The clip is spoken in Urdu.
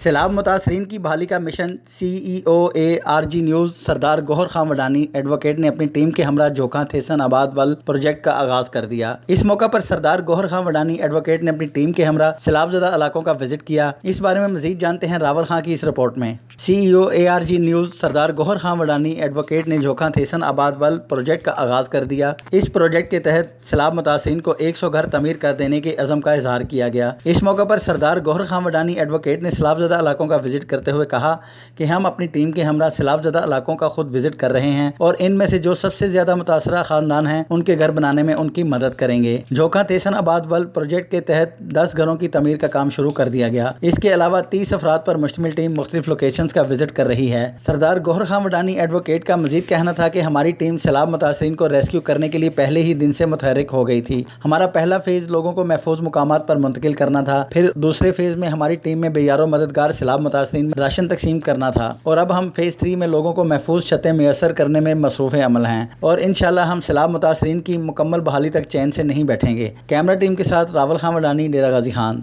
سیلاب متاثرین کی بحالی کا مشن CEOARG نیوز سردار گوہر خان وڈانی ایڈوکیٹ نے اپنی ٹیم کے ہمراہ جھوکھاں تھیسن آباد ول پروجیکٹ کا آغاز کر دیا۔ اس موقع پر سردار گوہر خان وڈانی ایڈوکیٹ نے اپنی ٹیم کے ہمراہ سیلاب زدہ علاقوں کا وزٹ کیا۔ اس بارے میں مزید جانتے ہیں راول خان کی اس رپورٹ میں۔ CEOARG نیوز سردار گوہر خان وڈانی ایڈوکیٹ نے جھوکھاں تھیسن آباد ول پروجیکٹ کا آغاز کر دیا۔ اس پروجیکٹ کے تحت سیلاب متاثرین کو 100 گھر تعمیر کر دینے کے عزم کا اظہار کیا گیا۔ اس موقع پر سردار گوہر خان وڈانی ایڈوکیٹ نے سیلاب زدہ علاقوں کا وزٹ کرتے ہوئے کہا کہ ہم اپنی ٹیم کے ہمراہ سیلاب زدہ علاقوں کا خود وزٹ کر رہے ہیں اور ان میں سے جو سب سے زیادہ متاثرہ خاندان ہیں ان کے گھر بنانے میں ان کی مدد کریں گے۔ جھوکھاں تھیسن آباد ول پروجیکٹ کے تحت 10 گھروں کی تعمیر کا کام شروع کر دیا گیا۔ اس کے علاوہ 30 افراد پر مشتمل ٹیم مختلف لوکیشنز کا وزٹ کر رہی ہے۔ سردار گوہر خان وڈانی ایڈوکیٹ کا مزید کہنا تھا کہ ہماری ٹیم سیلاب متاثرین کو ریسکیو کرنے کے لیے پہلے ہی دن سے متحرک ہو گئی تھی۔ ہمارا پہلا فیز لوگوں کو محفوظ مقامات پر منتقل کرنا تھا، پھر دوسرے فیز میں ہماری ٹیم میں بے یار و مددگار سیلاب متاثرین میں راشن تقسیم کرنا تھا، اور اب ہم فیز 3 میں لوگوں کو محفوظ چھتیں میسر کرنے میں مصروف عمل ہیں، اور انشاءاللہ ہم سیلاب متاثرین کی مکمل بحالی تک چین سے نہیں بیٹھیں گے۔ کیمرہ ٹیم کے ساتھ راول خان وڈانی، ڈیرہ غازی خان۔